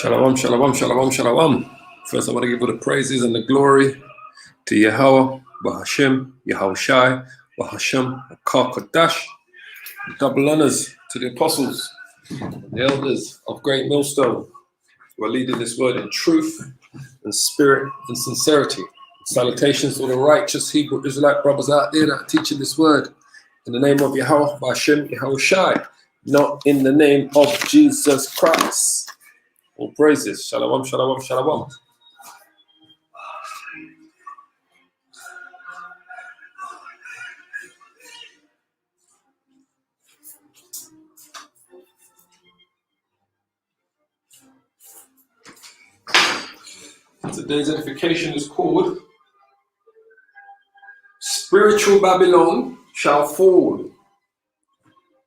Shalom, shalom, shalom, shalom. First, I want to give all the praises and the glory to Yahweh, Bahashem, Yahushai, Bahashem, Kodash. Double honors to the apostles, the elders of Great Millstone, who are leading this word in truth and spirit and sincerity. Salutations to all the righteous Hebrew Israelite brothers out there that are teaching this word in the name of Yahweh, Bahashem, Yahushai, not in the name of Jesus Christ. All praises. Shalom, shalom, shalom. Today's edification is called Spiritual Babylon Shall Fall.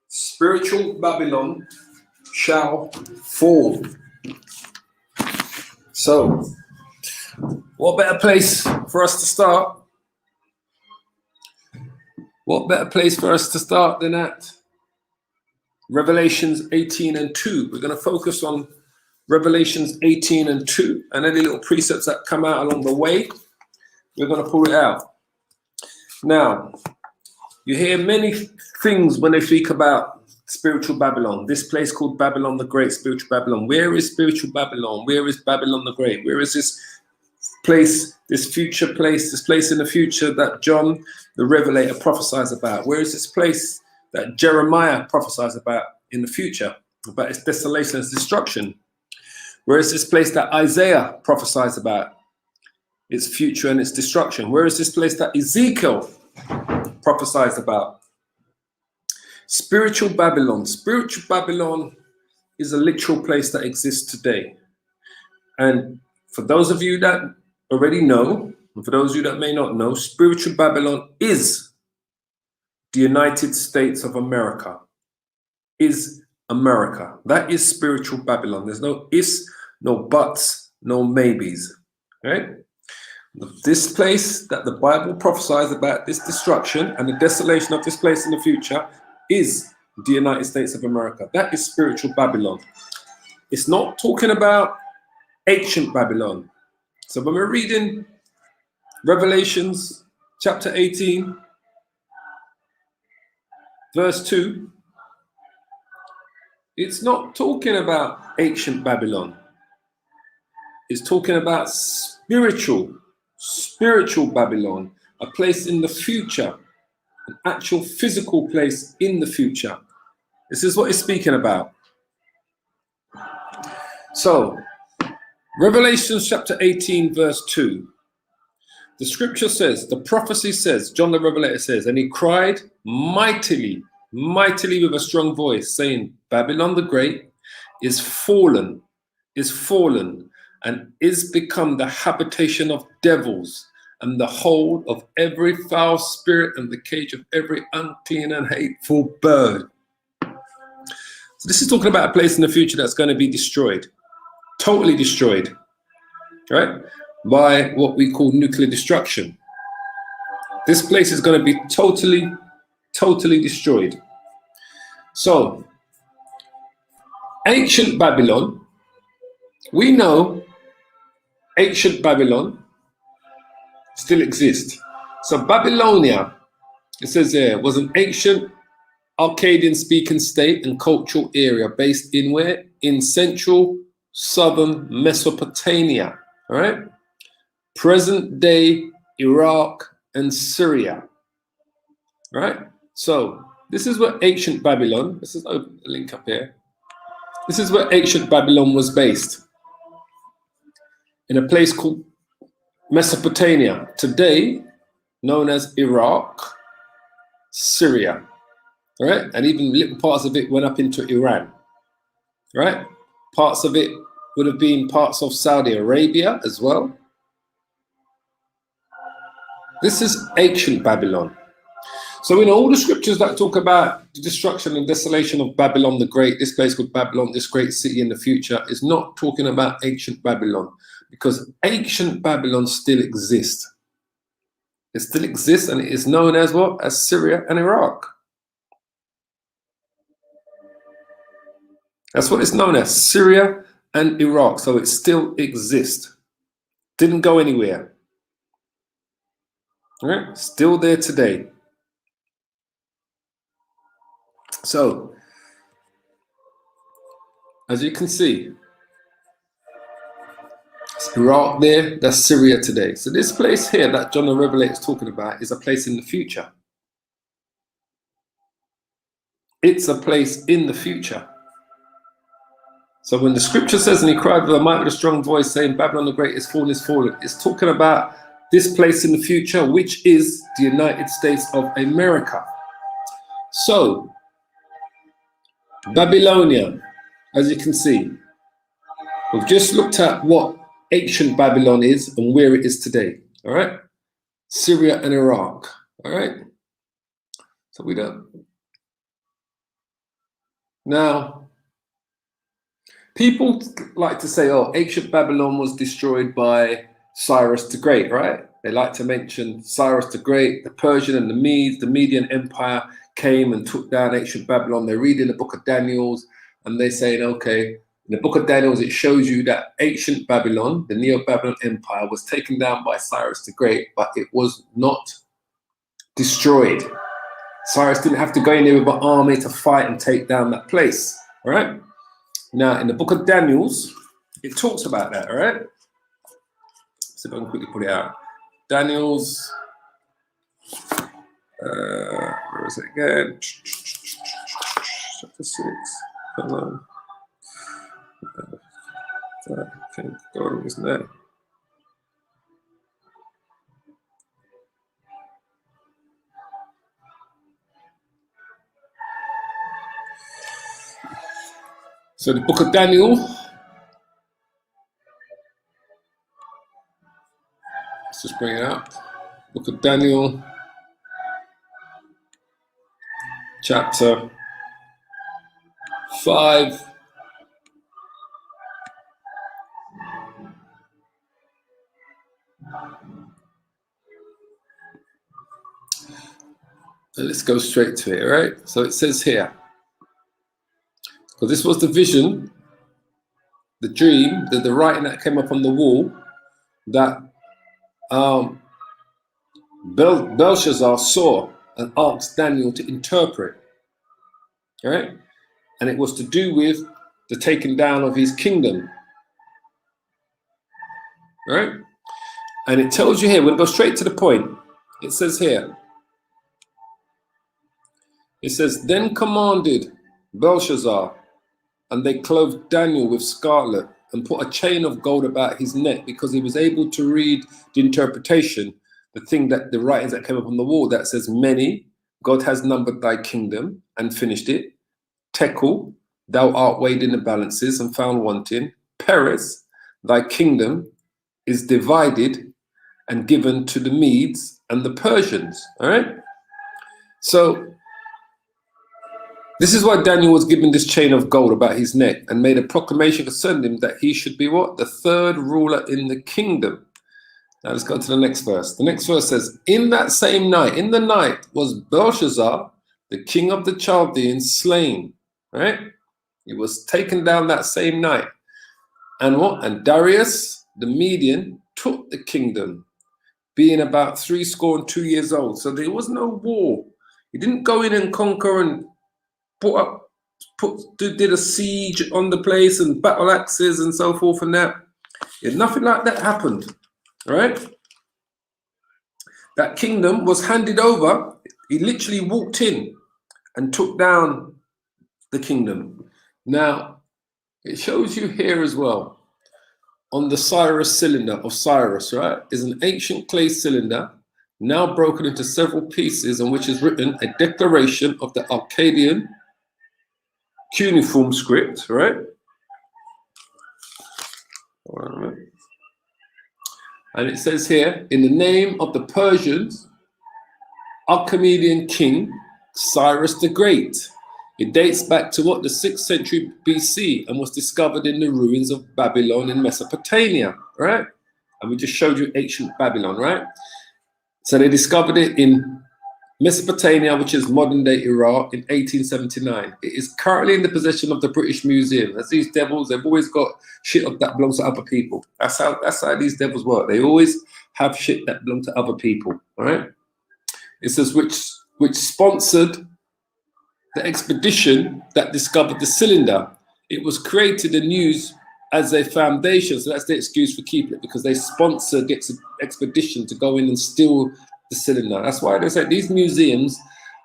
Spiritual Babylon shall fall. So, what better place for us to start? What better place for us to start than at Revelations 18 and 2? We're going to focus on Revelations 18 and 2, and any little precepts that come out along the way, we're going to pull it out. Now, you hear many things when they speak about spiritual Babylon, this place called Babylon the Great, spiritual Babylon. Where is spiritual Babylon? Where is Babylon the Great? Where is this place, this future place, this place in the future that John the Revelator prophesies about? Where is this place that Jeremiah prophesies about in the future, about its desolation and its destruction? Where is this place that Isaiah prophesies about its future and its destruction? Where is this place that Ezekiel prophesies about? Spiritual Babylon. Spiritual Babylon is a literal place that exists today. And for those of you that already know, and for those of you that may not know, spiritual Babylon is the United States of America. Is America. That is spiritual Babylon. There's no ifs, no buts, no maybes. Right? This place that the Bible prophesies about, this destruction and the desolation of this place in the future, is the United States of America. That is spiritual Babylon. It's not talking about ancient Babylon. So when we're reading Revelations chapter 18, verse 2, it's not talking about ancient Babylon. It's talking about spiritual Babylon, a place in the future, an actual physical place in the future. This is what it's speaking about. So, Revelation chapter 18, verse 2. The scripture says, the prophecy says, John the Revelator says, and he cried mightily with a strong voice, saying, Babylon the Great is fallen, and is become the habitation of devils, and the hold of every foul spirit, and the cage of every unclean and hateful bird. So this is talking about a place in the future that's going to be destroyed, totally destroyed, right? By what we call nuclear destruction. This place is going to be totally destroyed. So, ancient Babylon, we know ancient Babylon still exists. So Babylonia, it says there, was an ancient Akkadian speaking state and cultural area based in where? In central southern Mesopotamia, all right? Present day Iraq and Syria, right? So this is where ancient Babylon, this is a link up here. This is where ancient Babylon was based, in a place called Mesopotamia, today known as Iraq, Syria, right? And even little parts of it went up into Iran, right? Parts of it would have been parts of Saudi Arabia as well. This is ancient Babylon. So in all the scriptures that talk about the destruction and desolation of Babylon the Great, this place called Babylon, this great city in the future, is not talking about ancient Babylon, because ancient Babylon still exists. It still exists, and it is known as what? As Syria and Iraq. That's what it's known as, Syria and Iraq. So it still exists. Didn't go anywhere. All right? Still there today. So, as you can see, it's Iraq there, that's Syria today. So this place here that John the Revelator is talking about is a place in the future. It's a place in the future. So when the scripture says, and he cried with a mighty strong voice saying, Babylon the Great is fallen, it's talking about this place in the future, which is the United States of America. So, Babylonia, as you can see, we've just looked at what ancient Babylon is and where it is today. All right, Syria and Iraq. All right, so we don't. Now, people like to say, oh, ancient Babylon was destroyed by Cyrus the Great, right? They like to mention Cyrus the Great, the Persian and the Medes, the Median Empire came and took down ancient Babylon. They read in the book of Daniel and they're saying, okay, in the book of Daniel, it shows you that ancient Babylon, the Neo-Babylon Empire, was taken down by Cyrus the Great, but it was not destroyed. Cyrus didn't have to go in there with an army to fight and take down that place, all right? Now, in the book of Daniel, it talks about that, all right? So if I can quickly put it out. Daniel's, where is it again? Chapter 6, come on. I think God isn't there. So the book of Daniel, let's just bring it up. Book of Daniel, chapter 5. And let's go straight to it, all right? So it says here, because this was the vision, the dream, the writing that came up on the wall that Belshazzar saw and asked Daniel to interpret, all right? And it was to do with the taking down of his kingdom, all right? And it tells you here, we'll go straight to the point. It says here, it says, then commanded Belshazzar, and they clothed Daniel with scarlet and put a chain of gold about his neck because he was able to read the interpretation, the thing that the writings that came up on the wall that says, many, God has numbered thy kingdom and finished it. Tekel, thou art weighed in the balances and found wanting. Peres, thy kingdom is divided and given to the Medes and the Persians. All right. So this is why Daniel was given this chain of gold about his neck and made a proclamation concerning him that he should be what? The third ruler in the kingdom. Now let's go to the next verse. The next verse says, in that same night, in the night was Belshazzar, the king of the Chaldeans, slain. Right? He was taken down that same night. And what? And Darius, the Median, took the kingdom, being about 62 years old. So there was no war. He didn't go in and conquer and did a siege on the place and battle axes and so forth and that. Nothing like that happened, right? That kingdom was handed over. He literally walked in and took down the kingdom. Now, it shows you here as well, on the Cyrus cylinder of Cyrus, right, is an ancient clay cylinder, now broken into several pieces, on which is written a declaration of the Akkadian cuneiform script, right? And it says here, in the name of the Persians, Achaemenian king Cyrus the Great. It dates back to what, the 6th century BC, and was discovered in the ruins of Babylon in Mesopotamia, right? And we just showed you ancient Babylon, right? So they discovered it in Mesopotamia, which is modern-day Iraq, in 1879. It is currently in the possession of the British Museum. As these devils, they've always got shit that belongs to other people. That's how these devils work. They always have shit that belongs to other people. All right. It says which sponsored the expedition that discovered the cylinder. It was created and used as a foundation. So that's the excuse for keeping it, because they sponsored the expedition to go in and steal the cylinder. That's why they say these museums,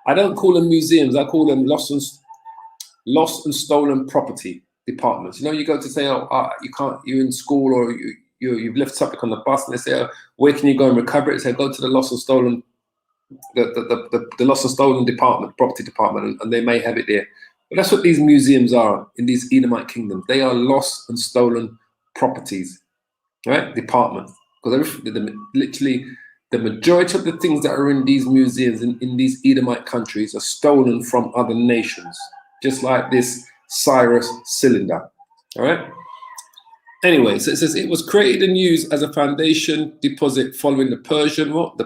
I don't call them museums, I call them lost and stolen property departments. You know, you go to say, you're in school, or you've left something on the bus, and they say, oh, where can you go and recover it? They say, go to the lost and stolen, the lost and stolen department, property department, and they may have it there. But that's what these museums are in these Edomite kingdoms. They are lost and stolen properties, right? Departments. Because literally, the majority of the things that are in these museums in these Edomite countries are stolen from other nations, just like this Cyrus cylinder. All right. Anyway, so it says it was created and used as a foundation deposit following the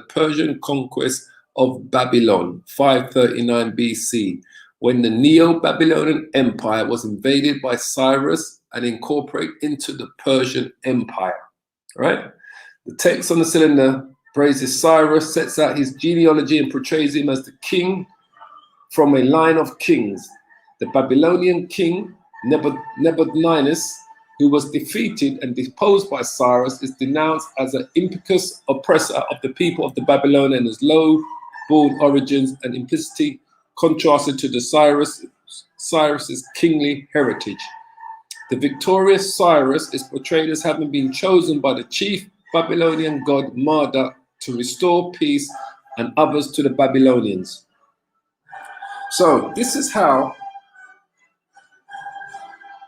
Persian conquest of Babylon, 539 BC, when the Neo-Babylonian Empire was invaded by Cyrus and incorporated into the Persian Empire. All right. The text on the cylinder praises Cyrus, sets out his genealogy, and portrays him as the king from a line of kings. The Babylonian king Nebuchadnezzar, who was defeated and deposed by Cyrus, is denounced as an impious oppressor of the people of the Babylon, and his low-born origins and implicity contrasted to the Cyrus's kingly heritage. The victorious Cyrus is portrayed as having been chosen by the chief Babylonian god Marduk to restore peace and others to the Babylonians. So this was how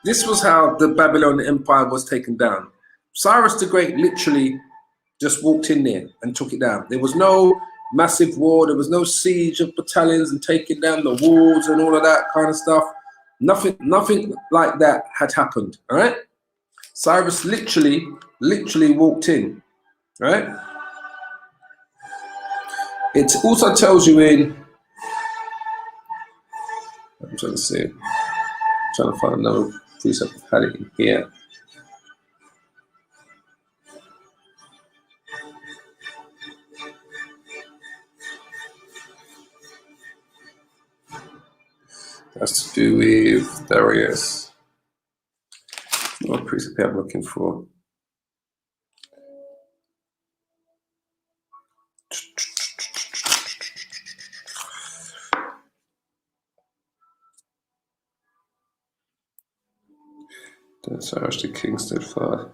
the Babylonian Empire was taken down. Cyrus the Great literally just walked in there and took it down. There was no massive war. There was no siege of battalions and taking down the walls and all of that kind of stuff. Nothing like that had happened. All right. Cyrus literally walked in. All right. It also tells you in, I'm trying to find another precept of had it in here. That's to do with Darius. What precept I'm looking for? That's actually King stood fast.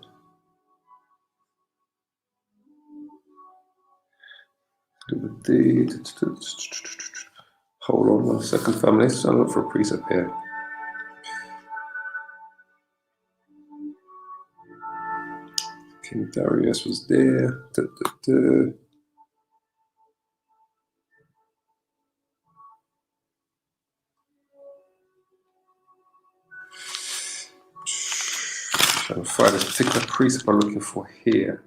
Hold on 1 second, family. Let's look for a precept here. King Darius was there. Trying to find a particular precept I'm looking for here.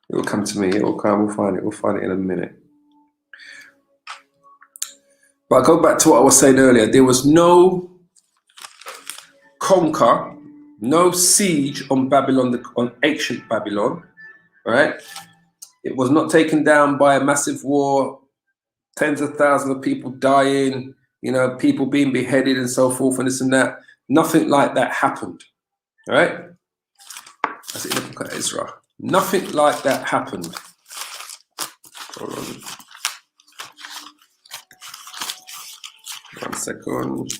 It will come to me. It will come. We'll find it. We'll find it in a minute. But I go back to what I was saying earlier. There was no conquer, no siege on Babylon, on ancient Babylon. Right? It was not taken down by a massive war, tens of thousands of people dying, people being beheaded and so forth and this and that. Nothing like that happened. All right? That's it. Look at Ezra. Nothing like that happened. Hold on. 1 second.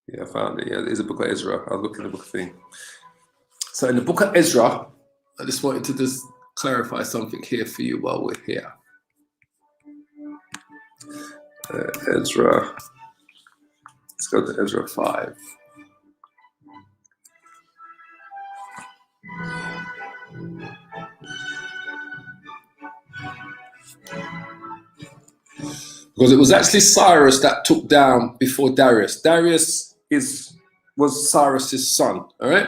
Yeah, I found it. Yeah, there's a book of Ezra. I'll look at the book thing. So in the book of Ezra, I just wanted to just clarify something here for you while we're here. Ezra. Let's go to Ezra 5. Because it was actually Cyrus that took down before Darius. Darius is was Cyrus's son. All right.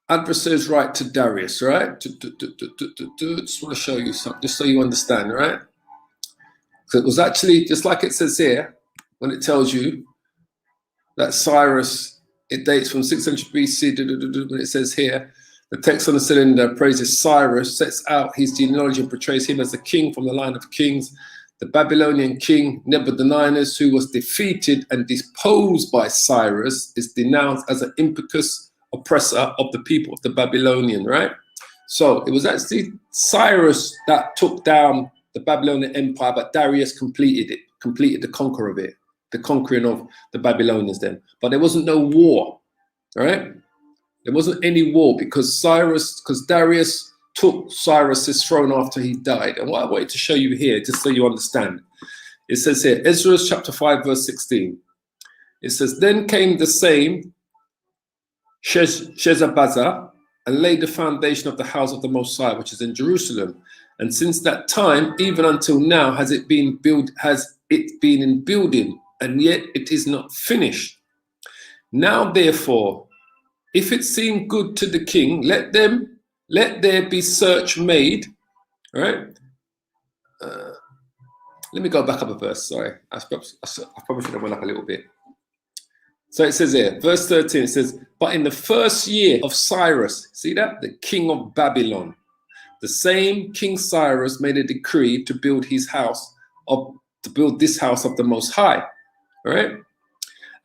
Adversaries write to Darius. All right. Just want to show you something, just so you understand. All right. So it was actually just like it says here when it tells you that Cyrus, it dates from 600 BC. When it says here, the text on the cylinder praises Cyrus, sets out his genealogy and portrays him as a king from the line of kings. The Babylonian king Nebuchadnezzar, who was defeated and deposed by Cyrus, is denounced as an impious oppressor of the people of the Babylonian, right? So it was actually Cyrus that took down the Babylonian Empire, but Darius completed the conquer of it, the conquering of the Babylonians then. But there wasn't no war, all right? There wasn't any war because Darius took Cyrus's throne after he died. And what I wanted to show you here, just so you understand, it says here, Ezra chapter 5, verse 16. It says, then came the same Sheshbazzar and laid the foundation of the house of the Most High, which is in Jerusalem. And since that time, even until now, has it been in building, and yet it is not finished. Now, therefore, if it seem good to the king, let there be search made. All right. Let me go back up a verse. Sorry, I probably should have went up a little bit. So it says here, verse 13, it says, but in the first year of Cyrus, see that? The king of Babylon, the same King Cyrus made a decree to build this house of the Most High. All right.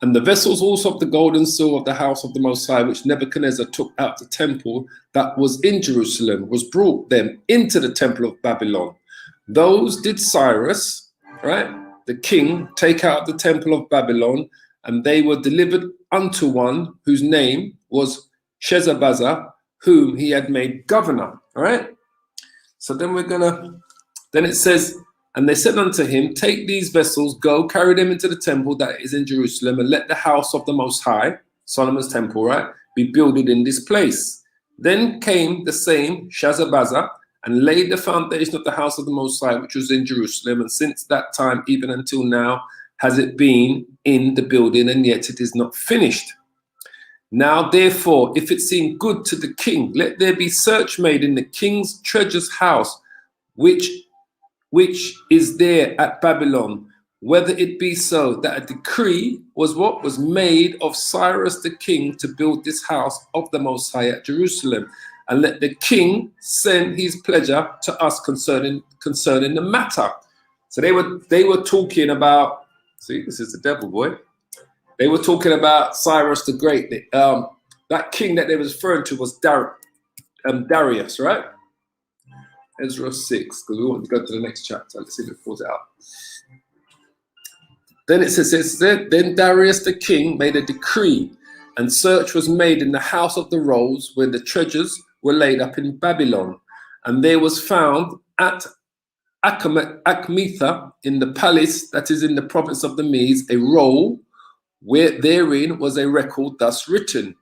And the vessels also of the gold and silver of the house of the Most High, which Nebuchadnezzar took out the temple that was in Jerusalem, was brought them into the temple of Babylon. Those did Cyrus, right, the king, take out of the temple of Babylon, and they were delivered unto one whose name was Sheshbazzar, whom he had made governor. All right. So then it says, and they said unto him, take these vessels, go, carry them into the temple that is in Jerusalem, and let the house of the Most High, Solomon's temple, right, be builded in this place. Then came the same Sheshbazzar and laid the foundation of the house of the Most High, which was in Jerusalem. And since that time, even until now, has it been in the building, and yet it is not finished. Now, therefore, if it seem good to the king, let there be search made in the king's treasure's house, which is there at Babylon, whether it be so that a decree was made of Cyrus the king to build this house of the Most High at Jerusalem, and let the king send his pleasure to us concerning the matter. So they were talking about, see, this is the devil, boy. They were talking about Cyrus the Great. That king that they were referring to was Darius, right? Ezra 6, because we want to go to the next chapter. Let's see if it pulls it out. Then it says, then Darius the king made a decree, and search was made in the house of the rolls where the treasures were laid up in Babylon. And there was found at Achmetha in the palace that is in the province of the Medes a roll where therein was a record thus written.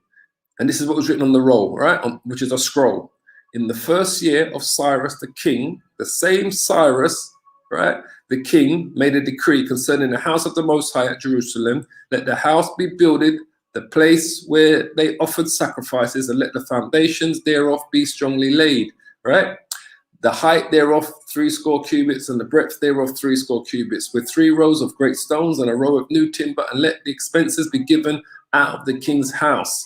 And this is what was written on the roll, right? Which is a scroll. In the first year of Cyrus the king, the same Cyrus, right, the king made a decree concerning the house of the Most High at Jerusalem. Let the house be builded, the place where they offered sacrifices, and let the foundations thereof be strongly laid, right? The height thereof 80 cubits, and the breadth thereof 80 cubits, with 3 rows of great stones and a row of new timber, and let the expenses be given out of the king's house.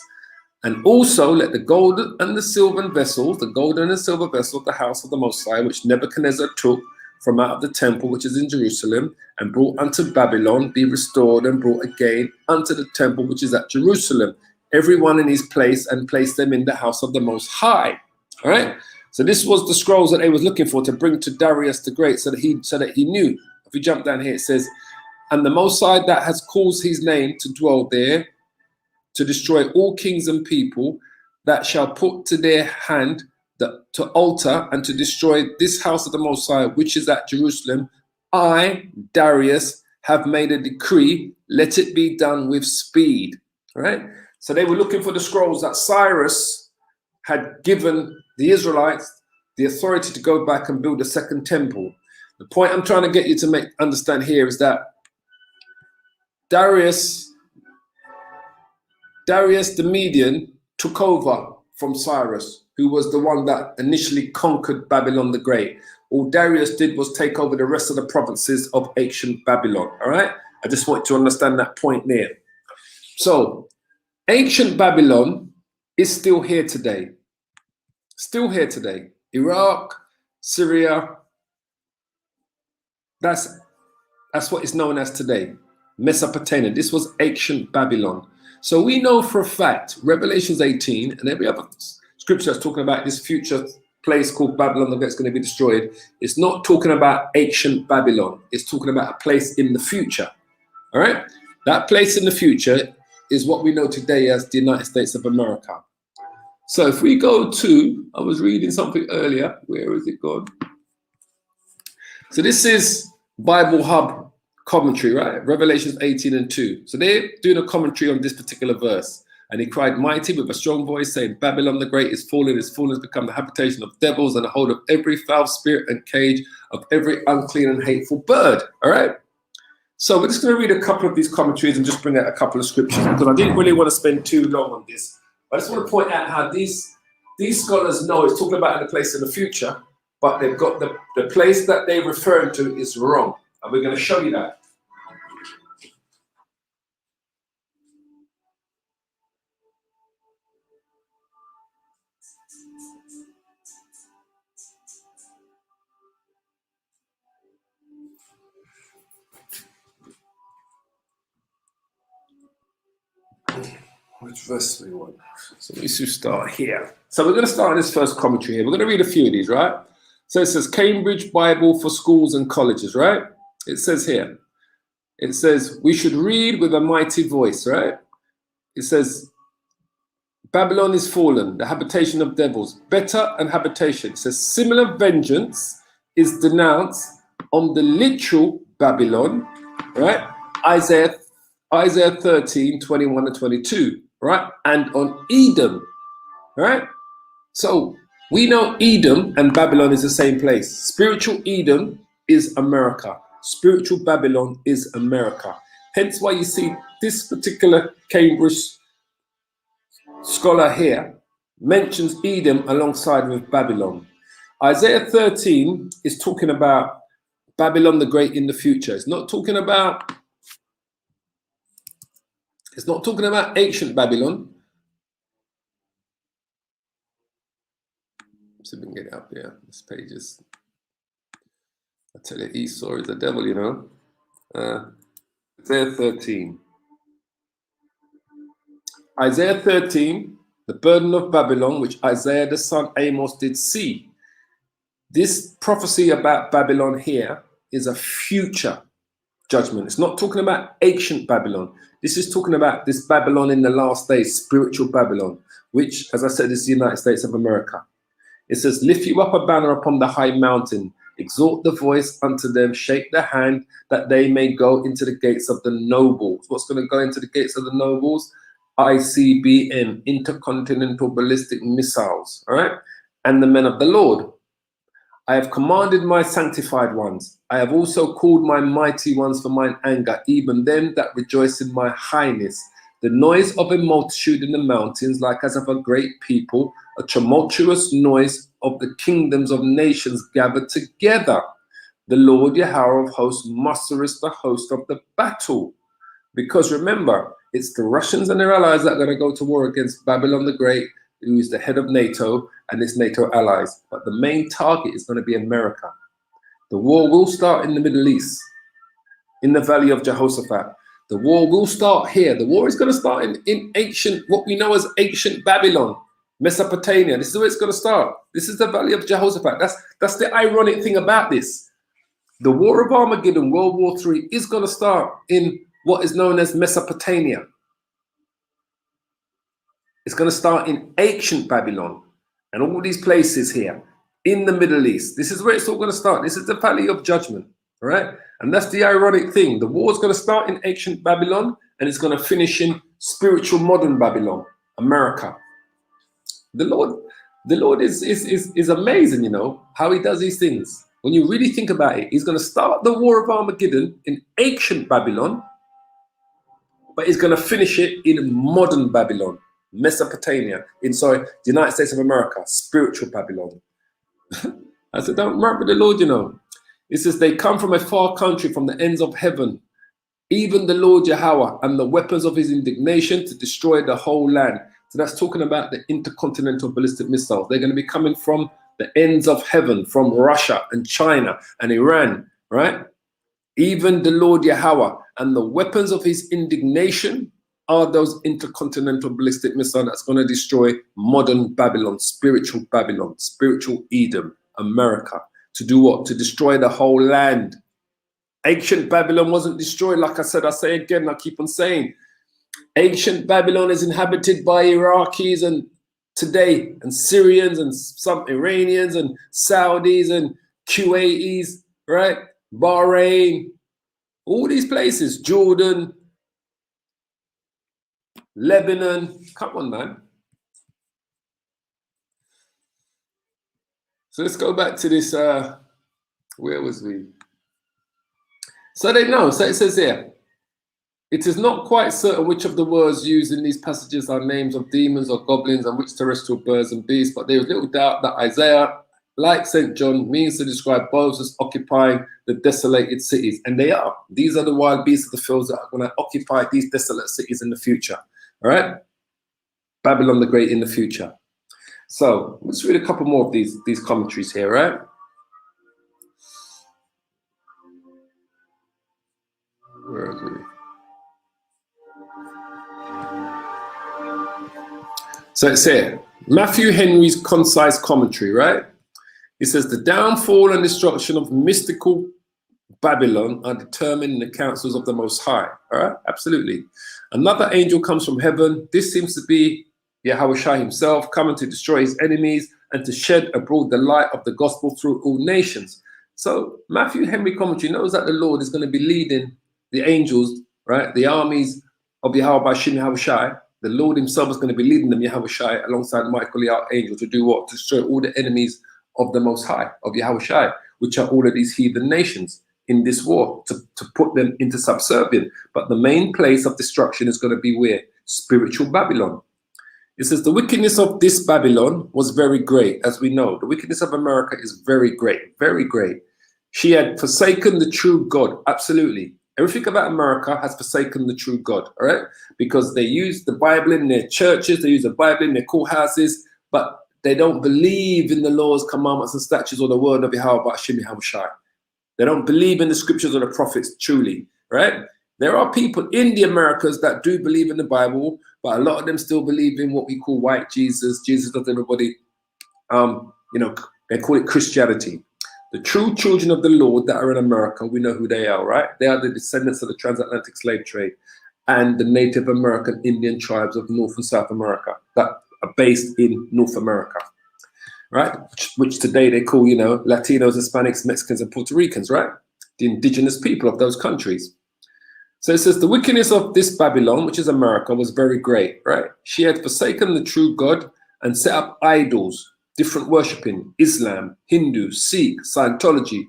And also let the gold and the silver vessels, the golden and silver vessel of the house of the Most High, which Nebuchadnezzar took from out of the temple which is in Jerusalem, and brought unto Babylon, be restored and brought again unto the temple which is at Jerusalem, every one in his place, and place them in the house of the Most High. All right. So this was the scrolls that they was looking for to bring to Darius the Great, so that he knew. If we jump down here, it says, and the Most High that has caused his name to dwell there, to destroy all kings and people that shall put to their hand to alter and to destroy this house of the Most High, which is at Jerusalem. I, Darius, have made a decree, let it be done with speed. All right. So they were looking for the scrolls that Cyrus had given the Israelites the authority to go back and build a second temple. The point I'm trying to get you to understand here is that Darius Darius the Median took over from Cyrus, who was the one that initially conquered Babylon the Great. All Darius did was take over the rest of the provinces of ancient Babylon. All right, I just want to understand that point there. So ancient Babylon is still here today. Still here today. Iraq, Syria. That's what is known as today. Mesopotamia. This was ancient Babylon. So we know for a fact, Revelations 18 and every other scripture that's talking about this future place called Babylon that's going to be destroyed, it's not talking about ancient Babylon. It's talking about a place in the future. All right? That place in the future is what we know today as the United States of America. So if we go to, I was reading something earlier. Where is it gone? So this is Bible Hub commentary, right? Revelations 18 and 2. So they're doing a commentary on this particular verse. And he cried mighty with a strong voice, saying, Babylon the Great is fallen, has become the habitation of devils and the hold of every foul spirit and cage of every unclean and hateful bird. All right? So we're just going to read a couple of these commentaries and just bring out a couple of scriptures, because I didn't really want to spend too long on this. I just want to point out how these scholars know it's talking about in a place in the future, but they've got the place that they're referring to is wrong. And we're going to show you that. Which verse do we want? So we should start here. So we're going to start in this first commentary here. We're going to read a few of these, right? So it says Cambridge Bible for schools and colleges, right? It says here. It says we should read with a mighty voice, right? It says Babylon is fallen, the habitation of devils, better and habitation. It says similar vengeance is denounced on the literal Babylon, right? Isaiah 13, 21 and 22, right? And on Edom, right? So we know Edom and Babylon is the same place. Spiritual Edom is America. Spiritual Babylon is America. Hence why you see this particular Cambridge scholar here mentions Edom alongside with Babylon. Isaiah 13 is talking about Babylon the Great in the future. It's not talking about ancient Babylon. So we can get it up here. This page is, I tell you, Esau is the devil, you know. Isaiah 13. Isaiah 13, the burden of Babylon, which Isaiah the son Amos did see. This prophecy about Babylon here is a future judgment. It's not talking about ancient Babylon. This is talking about this Babylon in the last days, spiritual Babylon, which, as I said, is the United States of America. It says, lift you up a banner upon the high mountain, exalt the voice unto them, shake the hand, that they may go into the gates of the nobles. What's going to go into the gates of the nobles? ICBM, intercontinental ballistic missiles, all right? And the men of the Lord. I have commanded my sanctified ones. I have also called my mighty ones for mine anger, even them that rejoice in my highness. The noise of a multitude in the mountains, like as of a great people, a tumultuous noise of the kingdoms of nations gathered together. The Lord Yahweh of hosts mustereth the host of the battle. Because remember, it's the Russians and their allies that are going to go to war against Babylon the Great, who is the head of NATO and its NATO allies. But the main target is going to be America. The war will start in the Middle East, in the Valley of Jehoshaphat. The war will start here. The war is going to start in ancient, what we know as ancient Babylon, Mesopotamia. This is where it's going to start. This is the Valley of Jehoshaphat. That's the ironic thing about this. The War of Armageddon, World War III, is going to start in what is known as Mesopotamia. It's going to start in ancient Babylon and all these places here in the Middle East. This is where it's all going to start. This is the Valley of Judgment, all right? And that's the ironic thing. The war is going to start in ancient Babylon and it's going to finish in spiritual modern Babylon, America. The Lord is amazing, you know, how he does these things. When you really think about it, he's going to start the War of Armageddon in ancient Babylon, but he's going to finish it in modern Babylon, Mesopotamia, the United States of America, spiritual Babylon. I said, don't remember the Lord, you know. It says, they come from a far country, from the ends of heaven, even the Lord Yahweh, and the weapons of his indignation to destroy the whole land. So that's talking about the intercontinental ballistic missiles. They're going to be coming from the ends of heaven, from Russia and China and Iran, right? Even the Lord Yahweh, and the weapons of his indignation are those intercontinental ballistic missiles that's going to destroy modern Babylon, spiritual Edom, America. To do what? To destroy the whole land. Ancient Babylon wasn't destroyed. Like I said, I say again, I keep on saying, ancient Babylon is inhabited by Iraqis and today, and Syrians and some Iranians and Saudis and Kuwaitis, right? Bahrain, all these places, Jordan, Lebanon. Come on, man. So let's go back to this, where was we? So they know, so it says here, it is not quite certain which of the words used in these passages are names of demons or goblins and which terrestrial birds and beasts, but there is little doubt that Isaiah, like St. John, means to describe both as occupying the desolated cities. And they are. These are the wild beasts of the fields that are going to occupy these desolate cities in the future. All right? Babylon the Great in the future. So let's read a couple more of these commentaries here, right? Where is it? So it's here, Matthew Henry's concise commentary, right? It says the downfall and destruction of mystical Babylon are determined in the counsels of the Most High. All right, absolutely. Another angel comes from heaven. This seems to be Yahushua himself coming to destroy his enemies and to shed abroad the light of the gospel through all nations. So Matthew Henry commentary knows that the Lord is going to be leading the angels, right? The armies of Yahweh Shem Yahushua. The Lord himself is going to be leading them, Yahushua, alongside Michael the archangel, to do what? To destroy all the enemies of the Most High, of Yahushua, which are all of these heathen nations in this war, to put them into subservient. But the main place of destruction is going to be where? Spiritual Babylon. It says the wickedness of this Babylon was very great, as we know. The wickedness of America is very great, very great. She had forsaken the true God, absolutely. Everything about America has forsaken the true God, all right? Because they use the Bible in their churches, they use the Bible in their courthouses, but they don't believe in the laws, commandments, and statutes, or the word of Yahweh Shem Yahushua. They don't believe in the scriptures or the prophets truly, right? There are people in the Americas that do believe in the Bible, but a lot of them still believe in what we call white Jesus. Jesus does everybody, they call it Christianity. The true children of the Lord that are in America, we know who they are, right? They are the descendants of the transatlantic slave trade and the Native American Indian tribes of North and South America that are based in North America, right? Which today they call, Latinos, Hispanics, Mexicans, and Puerto Ricans, right? The indigenous people of those countries. So it says the wickedness of this Babylon, which is America, was very great, right? She had forsaken the true God and set up idols, different worshiping, Islam, Hindu, Sikh, Scientology,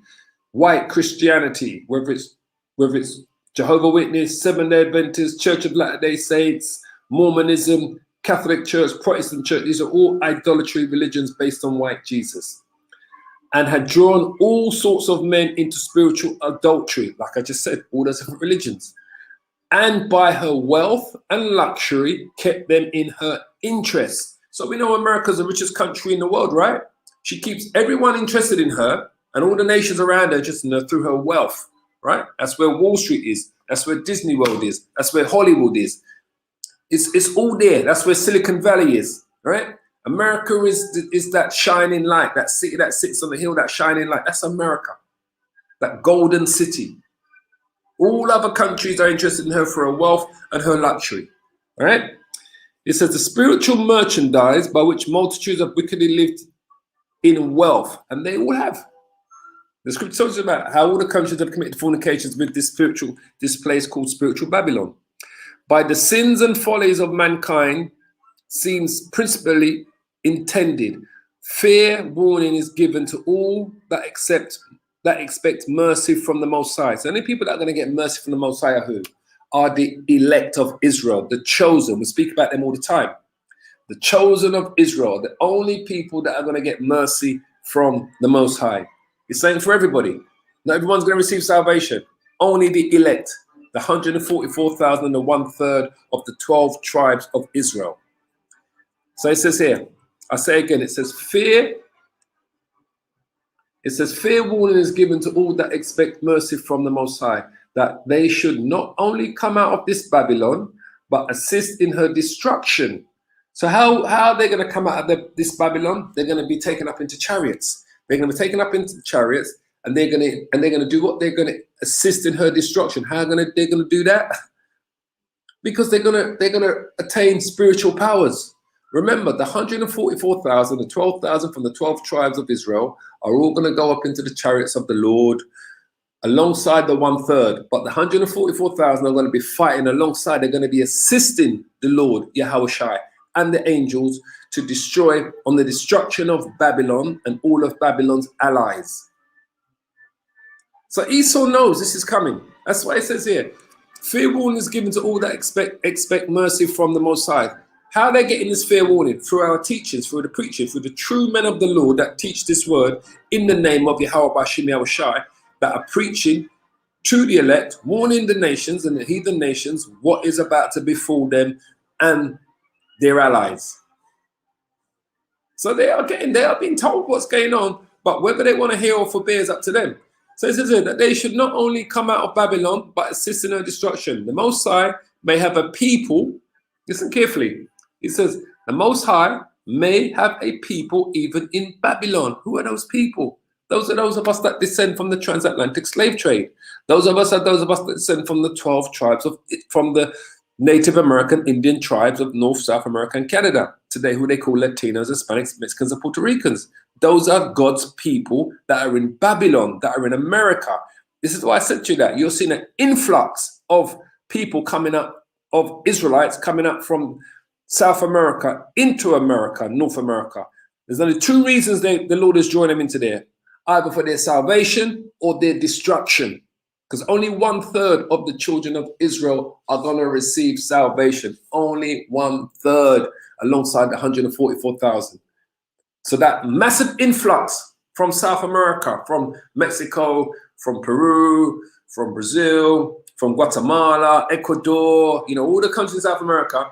white Christianity, whether it's Jehovah Witness, Seventh-day Adventists, Church of Latter-day Saints, Mormonism, Catholic Church, Protestant Church. These are all idolatry religions based on white Jesus, and had drawn all sorts of men into spiritual adultery, like I just said, all those different religions. And by her wealth and luxury, kept them in her interest. So we know America's the richest country in the world, right? She keeps everyone interested in her and all the nations around her just through her wealth, right? That's where Wall Street is. That's where Disney World is. That's where Hollywood is. It's all there. That's where Silicon Valley is, right? America is that shining light, that city that sits on the hill, that shining light. That's America, that golden city. All other countries are interested in her for her wealth and her luxury, all right? It says the spiritual merchandise by which multitudes have wickedly lived in wealth, and they all have. The scripture talks about how all the countries have committed fornications with this place called spiritual Babylon. By the sins and follies of mankind seems principally intended. Fair warning is given to all that expect mercy from the Most High. So the only people that are going to get mercy from the Most High are who? are the elect of Israel, the chosen. We speak about them all the time. The chosen of Israel, the only people that are going to get mercy from the Most High. He's saying for everybody. Not everyone's going to receive salvation. Only the elect, the 144,000 and the 1/3 of the 12 tribes of Israel. So it says here, I say again, it says fear warning is given to all that expect mercy from the Most High, that they should not only come out of this Babylon, but assist in her destruction. So how are they going to come out of this Babylon? They're going to be taken up into chariots. They're going to be taken up into the chariots, and they're going to do what? They're going to assist in her destruction. How are they going to do that? Because they're going to attain spiritual powers. Remember, the 144,000, the 12,000 from the 12 tribes of Israel are all going to go up into the chariots of the Lord alongside the 1/3. But the 144,000 are going to be fighting alongside. They're going to be assisting the Lord, Yahushua, and the angels to destroy on the destruction of Babylon and all of Babylon's allies. So Esau knows this is coming. That's why it says here, fear warning is given to all that expect mercy from the Most High. How are they getting this fear warning? Through our teachings, through the preaching, through the true men of the Lord that teach this word in the name of Yahweh Bashim Yahushai, that are preaching to the elect, warning the nations and the heathen nations what is about to befall them and their allies. So they are being told what's going on, but whether they want to hear or forbear is up to them. So it says here that they should not only come out of Babylon, but assist in her destruction. The Most High may have a people, listen carefully, it says, the Most High may have a people even in Babylon. Who are those people? Those are those of us that descend from the transatlantic slave trade. Those of us that descend from the 12 tribes from the Native American Indian tribes of North, South America, and Canada. Today, who they call Latinos, Hispanics, Mexicans, and Puerto Ricans. Those are God's people that are in Babylon, that are in America. This is why I said to you that you're seeing an influx of people coming up, of Israelites coming up from South America into America, North America. There's only two reasons the Lord is drawing them into there, either for their salvation or their destruction. Because only 1/3 of the children of Israel are going to receive salvation. Only 1/3 alongside the 144,000. So that massive influx from South America, from Mexico, from Peru, from Brazil, from Guatemala, Ecuador, all the countries in South America,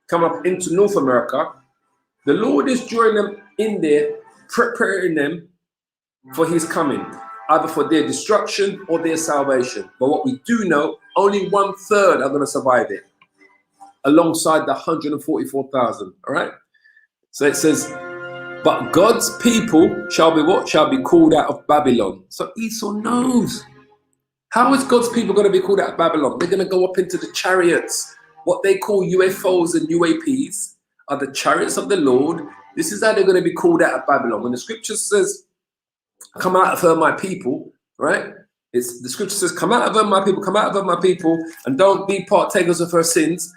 come up into North America, the Lord is drawing them in there, preparing them for his coming, either for their destruction or their salvation. But what we do know, only 1/3 are going to survive it, alongside the 144,000, all right? So it says, but God's people shall be what? Shall be called out of Babylon. So Esau knows. How is God's people going to be called out of Babylon? They're going to go up into the chariots. What they call UFOs and UAPs are the chariots of the Lord. This is how they're going to be called out of Babylon. When the scripture says, come out of her, my people, right? The scripture says, come out of her, my people, come out of her, my people, and don't be partakers of her sins.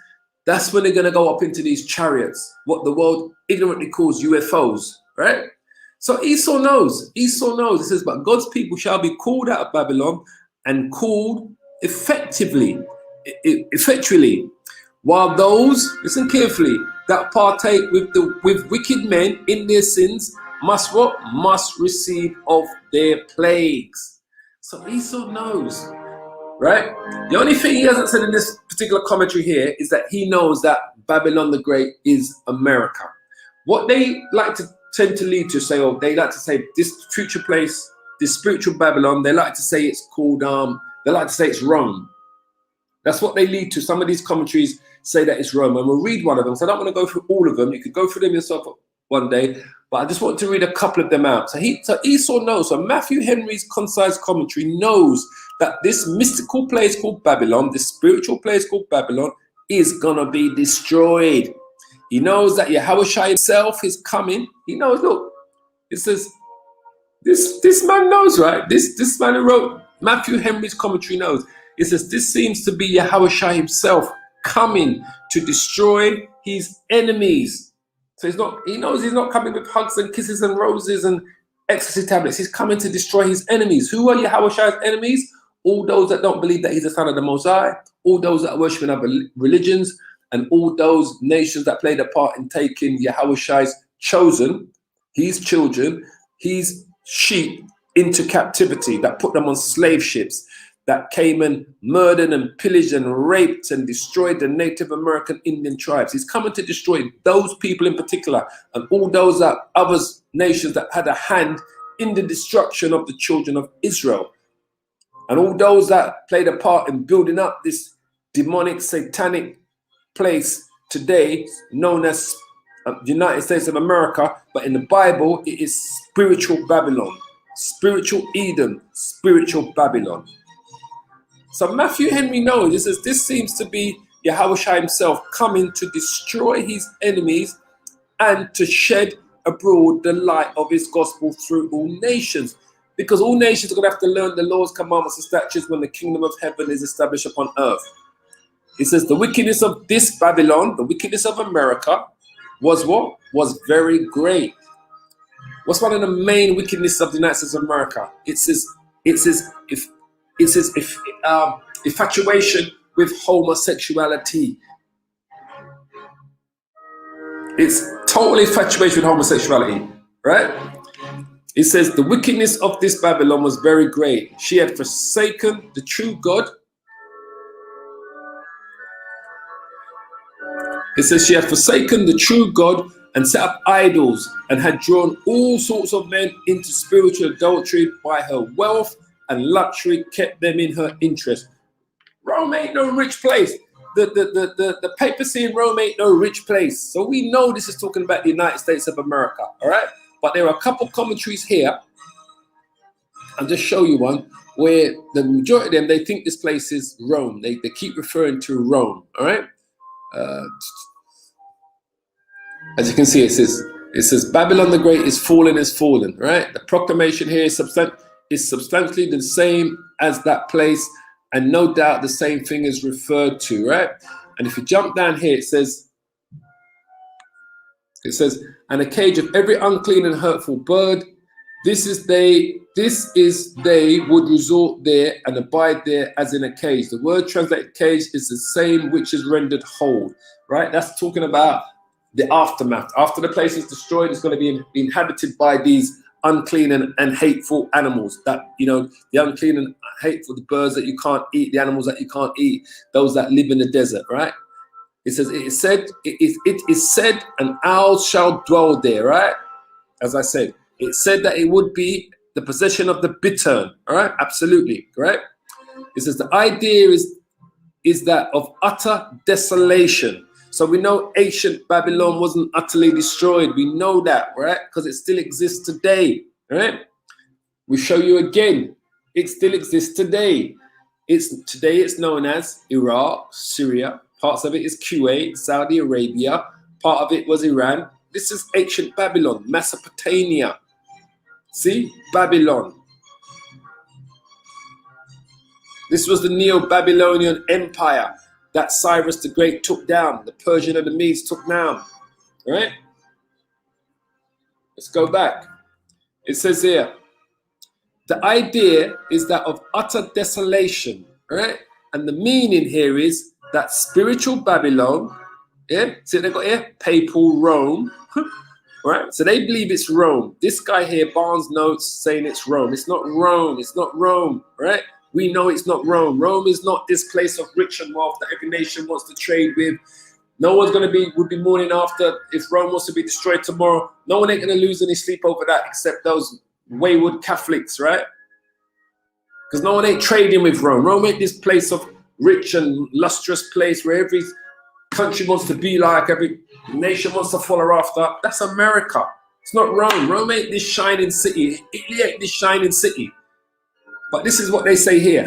That's when they're going to go up into these chariots, what the world ignorantly calls UFOs, right? So Esau knows. Esau knows. It says, but God's people shall be called out of Babylon and called effectually, while those, listen carefully, that partake with wicked men in their sins must what? Must receive of their plagues. So Esau knows, right? The only thing he hasn't said in this particular commentary here is that he knows that Babylon the Great is America. What they like to tend to lead to say, they like to say this future place, this spiritual Babylon, they like to say it's called, they like to say it's Rome. That's what they lead to. Some of these commentaries say that it's Rome, and we'll read one of them. So I don't want to go through all of them. You could go through them yourself one day, but I just want to read a couple of them out. So Esau knows. So Matthew Henry's concise commentary knows that this mystical place called Babylon, this spiritual place called Babylon, is gonna be destroyed. He knows that Yahushua himself is coming. He knows. Look, it says this man knows, right? This man who wrote Matthew Henry's commentary knows. It says this seems to be Yahushua himself coming to destroy his enemies. So he knows he's not coming with hugs and kisses and roses and ecstasy tablets. He's coming to destroy his enemies. Who are Yahushua's enemies? all those that don't believe that he's the son of the Most High, all those that are worshiping other religions, and all those nations that played a part in taking Yahushai's chosen, his children, his sheep into captivity, that put them on slave ships, that came and murdered and pillaged and raped and destroyed the Native American Indian tribes. He's coming to destroy those people in particular, and all those other nations that had a hand in the destruction of the children of Israel. And all those that played a part in building up this demonic, satanic place today, known as United States of America, but in the Bible, it is spiritual Babylon, spiritual Eden, spiritual Babylon. So Matthew Henry knows, he says, this seems to be Yahushua himself coming to destroy his enemies and to shed abroad the light of his gospel through all nations. Because all nations are going to have to learn the laws, commandments, and statutes when the kingdom of heaven is established upon earth. He says the wickedness of this Babylon, the wickedness of America, was what? Was very great. What's one of the main wickedness of the United States of America? It's his infatuation with homosexuality. It's totally infatuation with homosexuality, right? It says the wickedness of this Babylon was very great. She had forsaken the true God. It says she had forsaken the true God and set up idols, and had drawn all sorts of men into spiritual adultery by her wealth, and luxury kept them in her interest. Rome ain't no rich place. The papacy in Rome ain't no rich place. So we know this is talking about the United States of America, all right? But there are a couple commentaries here. I'll just show you one where the majority of them, they think this place is Rome. They keep referring to Rome, all right? As you can see, it says Babylon the Great is fallen, right? The proclamation here is substantially the same as that place, and no doubt the same thing is referred to, right? And if you jump down here, it says, and a cage of every unclean and hurtful bird, this is they would resort there and abide there as in a cage. The word translated cage is the same which is rendered hold, right? That's talking about the aftermath. After the place is destroyed, it's going to be inhabited by these unclean and hateful animals. That, you know, the unclean and hateful, the birds that you can't eat, the animals that you can't eat, those that live in the desert, right? It says, it is said, an owl shall dwell there, right? As I said, it said that it would be the possession of the bittern, all right? Absolutely, right? It says the idea is that of utter desolation. So we know ancient Babylon wasn't utterly destroyed. We know that, right? Because it still exists today, right? We show you again, it still exists today. Today it's known as Iraq, Syria. Parts of it is Kuwait, Saudi Arabia. Part of it was Iran. This is ancient Babylon, Mesopotamia. See, Babylon. This was the Neo-Babylonian Empire that Cyrus the Great took down, the Persian and the Medes took down, right? Let's go back. It says here, the idea is that of utter desolation, right? And the meaning here is that spiritual Babylon, yeah? See what they got here? Papal Rome, right? So they believe it's Rome. This guy here, Barnes notes, saying it's Rome. It's not Rome. It's not Rome, right? We know it's not Rome. Rome is not this place of rich and wealth that every nation wants to trade with. No one's would be mourning after if Rome was to be destroyed tomorrow. No one ain't gonna lose any sleep over that except those wayward Catholics, right? Because no one ain't trading with Rome. Rome ain't this place of rich and lustrous place where every country wants to be like, every nation wants to follow after. That's America. It's not Rome. Rome ain't this shining city. Italy ain't this shining city. But this is what they say here.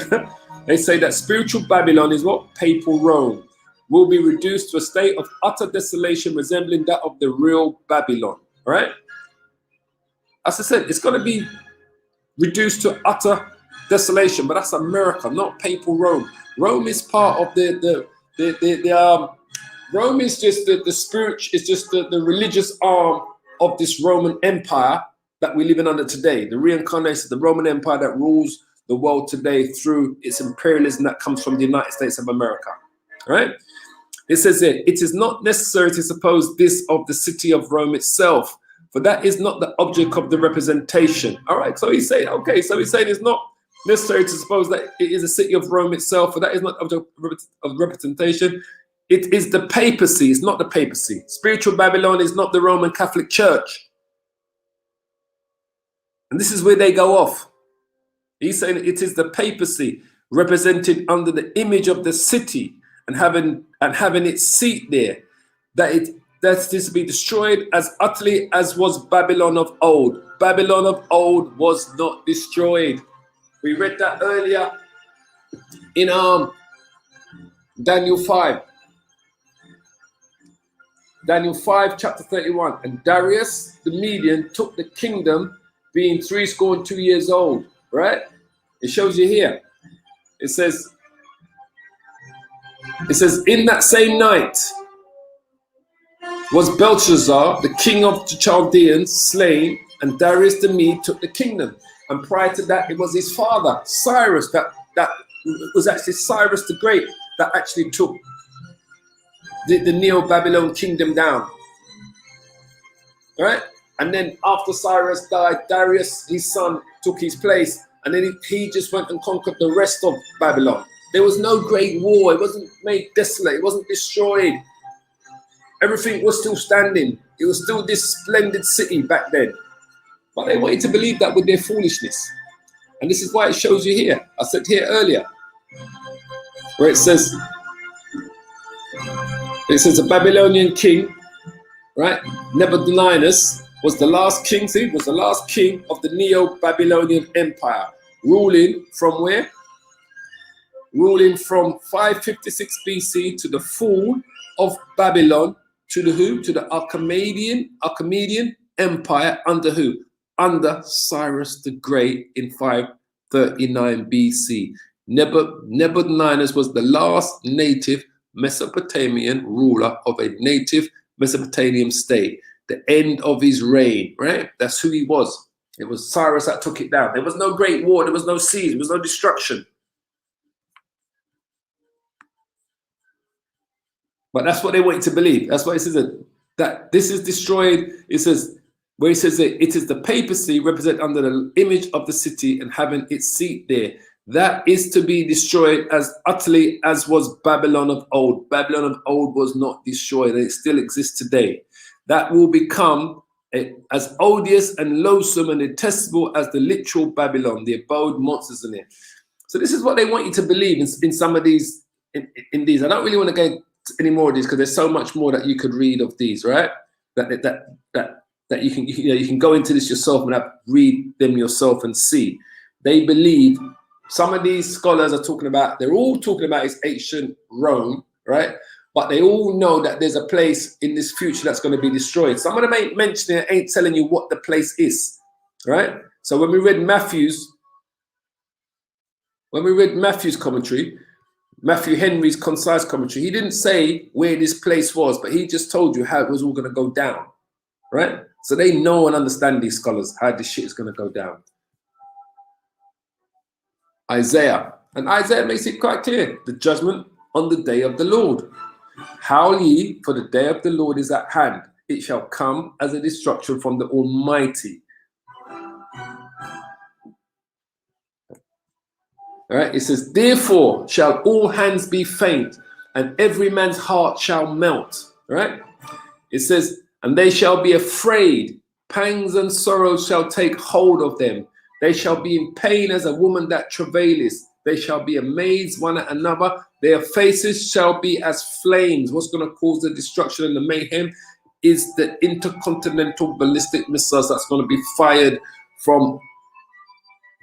They say that spiritual Babylon is what? Papal Rome will be reduced to a state of utter desolation resembling that of the real Babylon, right? As I said, it's going to be reduced to utter desolation, but that's America, not Papal Rome. Rome is part of Rome is just the spirit, is just the religious arm of this Roman Empire that we live in under today. The reincarnation, the Roman Empire that rules the world today through its imperialism that comes from the United States of America. All right? It says here, it is not necessary to suppose this of the city of Rome itself, for that is not the object of the representation. All right, so he's saying, okay, so he's saying it's not necessary to suppose that it is a city of Rome itself, for that is not the object of representation. It is the papacy, it's not the papacy. Spiritual Babylon is not the Roman Catholic Church. And this is where they go off. He's saying it is the papacy represented under the image of the city and having its seat there, that is to be destroyed as utterly as was Babylon of old. Babylon of old was not destroyed. We read that earlier in Daniel 5. Daniel 5, chapter 31. And Darius the Median took the kingdom, being 62 years old. Right? It shows you here. It says, in that same night was Belshazzar, the king of the Chaldeans, slain, and Darius the Mede took the kingdom. And prior to that, it was his father, Cyrus, that was actually Cyrus the Great that actually took the Neo-Babylon kingdom down. All right? And then after Cyrus died, Darius, his son, took his place, and then he just went and conquered the rest of Babylon. There was no great war. It wasn't made desolate. It wasn't destroyed. Everything was still standing. It was still this splendid city back then. But they wanted to believe that with their foolishness. And this is why it shows you here. I said here earlier, where it says a Babylonian king, right? Nebuchadnezzar was the last king, was the last king of the Neo-Babylonian Empire, ruling from where? Ruling from 556 BC to the fall of Babylon to the who? To the Achaemenid Empire under who? Under Cyrus the Great in 539 BC. Nebuchadnezzar was the last native Mesopotamian ruler of a native Mesopotamian state. The end of his reign, right? That's who he was. It was Cyrus that took it down. There was no great war. There was no siege. There was no destruction. But that's what they want you to believe. That's why it says that this is destroyed. It says, where it says that it is the papacy represented under the image of the city and having its seat there. That is to be destroyed as utterly as was Babylon of old. Babylon of old was not destroyed. It still exists today. That will become as odious and loathsome and detestable as the literal Babylon, the abode monsters in it. So this is what they want you to believe in some of these, in these. I don't really want to go any more of these because there's so much more that you could read of these, right? That you can go into this yourself and read them yourself and see. They believe, some of these scholars are talking about, they're all talking about is ancient Rome, right? But they all know that there's a place in this future that's going to be destroyed. Some of them ain't mentioning it, ain't telling you what the place is, right? So when we read Matthew's commentary, Matthew Henry's concise commentary, he didn't say where this place was, but he just told you how it was all going to go down, right? So they know and understand, these scholars, how this shit is going to go down. Isaiah makes it quite clear, the judgment on the day of the Lord. Howl ye, for the day of the Lord is at hand. It shall come as a destruction from the Almighty. All right, it says, therefore shall all hands be faint, and every man's heart shall melt. All right, it says, and they shall be afraid. Pangs and sorrows shall take hold of them. They shall be in pain as a woman that travaileth. They shall be amazed one at another. Their faces shall be as flames. What's going to cause the destruction and the mayhem is the intercontinental ballistic missiles that's going to be fired from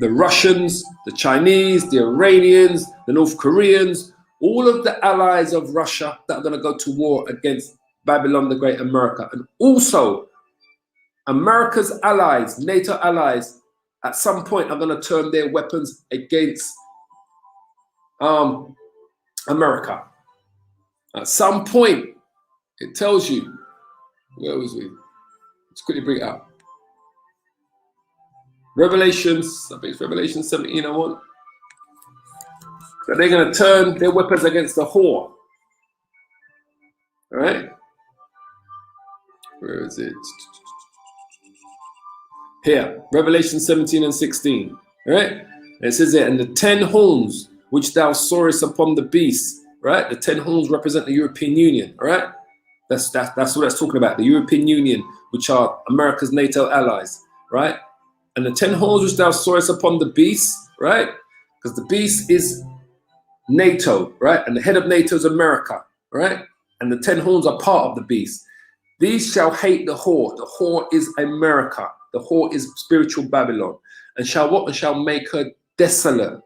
the Russians, the Chinese, the Iranians, the North Koreans, all of the allies of Russia that are going to go to war against Babylon the Great, America. And also America's allies, NATO allies, at some point are going to turn their weapons against America. At some point, it tells you, where was we? Let's quickly bring it up. Revelations, I think it's Revelation 17, I want. So they're going to turn their weapons against the whore. All right? Where is it? Here, Revelation 17 and 16. All right? It says there, and the 10 horns which thou sawest upon the beast, right? The 10 horns represent the European Union, all right? That's what that's talking about, the European Union, which are America's NATO allies, right? And the 10 horns which thou sawest upon the beast, right? Because the beast is NATO, right? And the head of NATO is America, right? And the 10 horns are part of the beast. These shall hate the whore. The whore is America. The whore is spiritual Babylon. And shall what? And shall make her desolate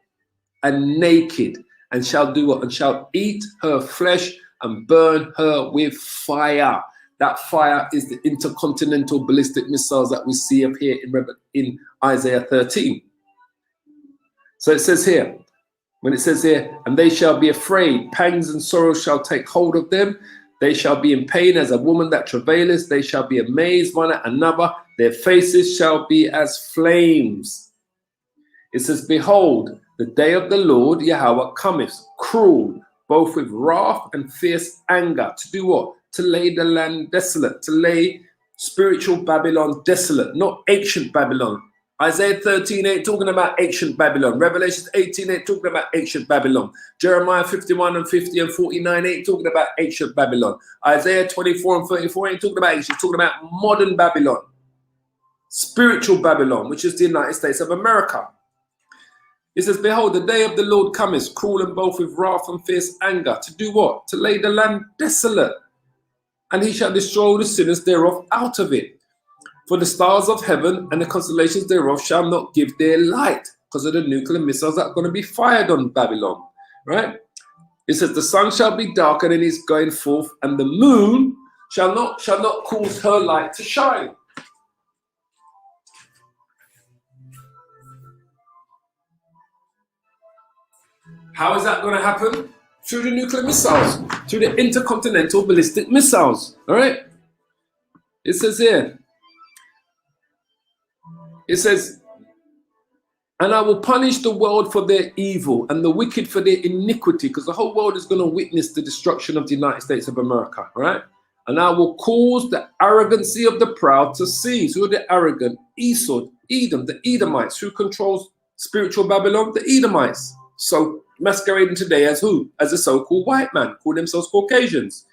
and naked, and shall do what? And shall eat her flesh and burn her with fire. That fire is the intercontinental ballistic missiles that we see up here in Isaiah 13. So it says here, when it says here, and they shall be afraid, pangs and sorrows shall take hold of them. They shall be in pain as a woman that travaileth. They shall be amazed one at another. Their faces shall be as flames. It says, behold, the day of the Lord Yahweh cometh, cruel, both with wrath and fierce anger. To do what? To lay the land desolate, to lay spiritual Babylon desolate, not ancient Babylon. Isaiah 13 ain't talking about ancient Babylon. Revelation 18 ain't talking about ancient Babylon. Jeremiah 51 and 50 and 49 ain't talking about ancient Babylon. Isaiah 24 and 34 ain't talking about ancient, it's talking about modern Babylon. Spiritual Babylon, which is the United States of America. It says, behold, the day of the Lord cometh, cruel and both with wrath and fierce anger. To do what? To lay the land desolate. And he shall destroy the sinners thereof out of it. For the stars of heaven and the constellations thereof shall not give their light, because of the nuclear missiles that are going to be fired on Babylon. Right? It says, the sun shall be darkened in his going forth, and the moon shall not cause her light to shine. How is that going to happen? Through the nuclear missiles, through the intercontinental ballistic missiles. All right? It says here, it says, and I will punish the world for their evil and the wicked for their iniquity, because the whole world is going to witness the destruction of the United States of America. All right? And I will cause the arrogancy of the proud to cease. Who are the arrogant? Esau, Edom, the Edomites. Who controls spiritual Babylon? The Edomites. So masquerading today as who? As a so-called white man, call themselves Caucasians.